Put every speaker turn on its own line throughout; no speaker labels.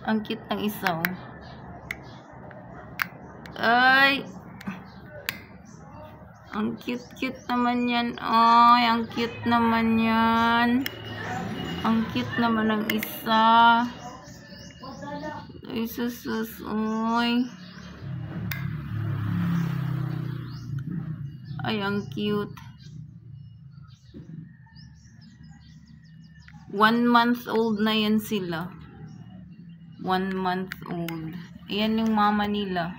Ang cute ng isa, oh. Ay! Ang cute naman yan. Ay, ang cute naman yan. Ang cute naman ng isa. Ay, sus. Ay. Ay, ang cute. 1 month old na yan sila. 1 month old. Ayan yung mama nila.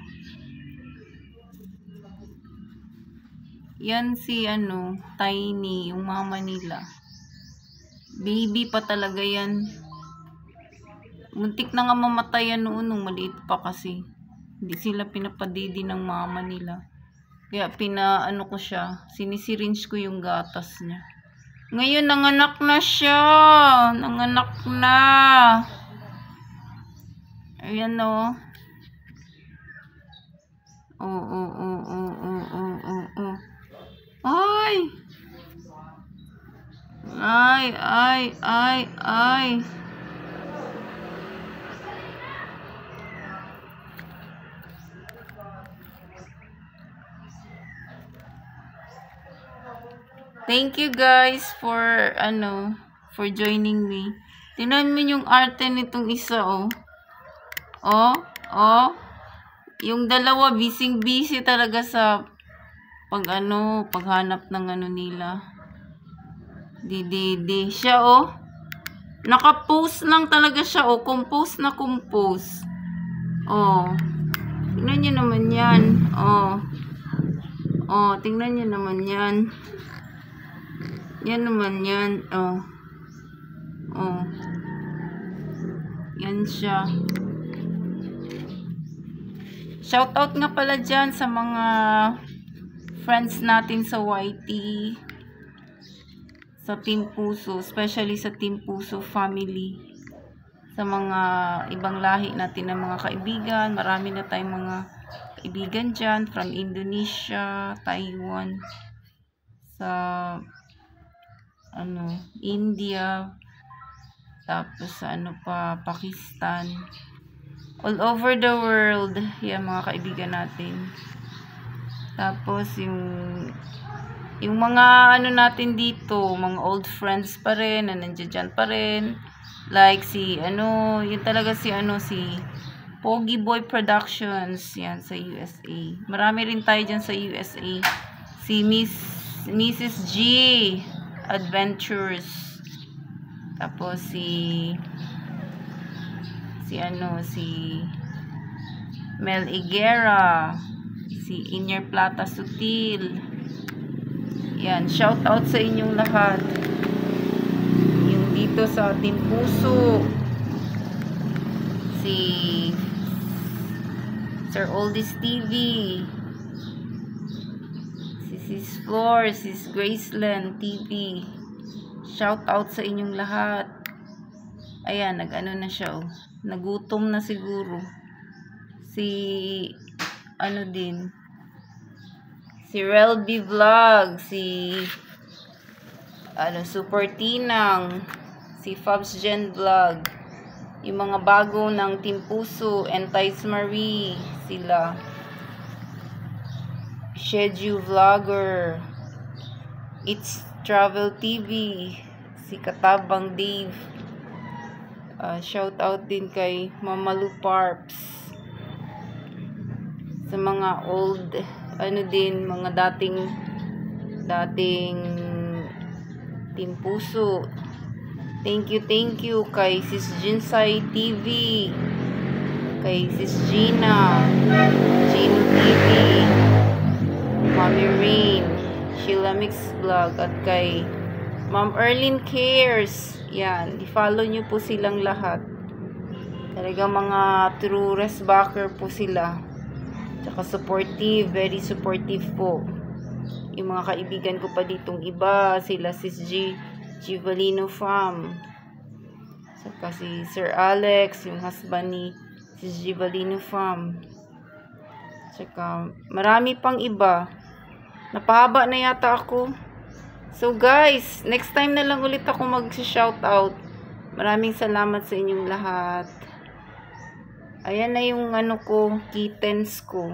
Yan si Tiny, yung mama nila. Baby pa talaga yan. Muntik na nga mamatay yan noon nung maliit pa kasi. Hindi sila pinapadidi ng mama nila. Kaya ko siya. Sinisiringe ko yung gatas niya. Ngayon nanganak na siya. Nanganak na. Ayan o. Ay! Ay! Thank you guys for joining me. Tingnan mo yung arte nitong isa, oh. Yung dalawa busy talaga sa paghanap ng nila. Di siya, oh. Naka-post lang talaga siya, oh. Compose na compose. Oh. Tingnan niyo naman yan. Tingnan niyo naman yan. Yan naman yan. Yan siya. Shoutout nga pala dyan sa mga friends natin sa YT, sa Team Puso, especially sa Team Puso family, sa mga ibang lahi natin ng mga kaibigan. Marami na tayong mga kaibigan dyan from Indonesia, Taiwan, sa India, tapos sa Pakistan, all over the world. Yan mga kaibigan natin. Tapos yung mga natin dito, mga old friends pa rin na nandiyan pa rin, like yun talaga si Pogi Boy Productions, yan sa USA. Marami rin tayo dyan sa USA. Si Mrs. G Adventures, tapos si Mel Higuera, si Inyer Plata Sutil. Yan, shout out sa inyong lahat. Yung dito sa Team Puso, si Sir Oldies TV, si Sis Flor, Sis Graceland TV. Shout out sa inyong lahat. Ayan, na siya, oh. Nagutom na siguro. Si Relby Vlog, si Super Tinang, si Fabs Gen Vlog, yung mga bago ng Team Puso, Entice Marie, sila Sheju Vlogger, It's Travel TV, si Katabang Dave. Shout out din kay Mama Lu Parps, sa mga old mga dating Team Puso. Thank you kay Sis Jinsai TV, kay Sis Gino TV, Mommy Rain, Sheila Mix Vlog, at kay Ma'am Erlyn Cares. Yan, i-follow nyo po silang lahat. Talaga mga true resbacker po sila. Tsaka supportive, very supportive po. Yung mga kaibigan ko pa ditong iba, sila Sis Givalino Fam. Tsaka si Sir Alex, yung husband ni Sis Givalino Fam. Tsaka marami pang iba. Napahaba na yata ako. So guys, next time na lang ulit ako mag-shoutout. Maraming salamat sa inyong lahat. Ayan na yung ano ko, kittens ko.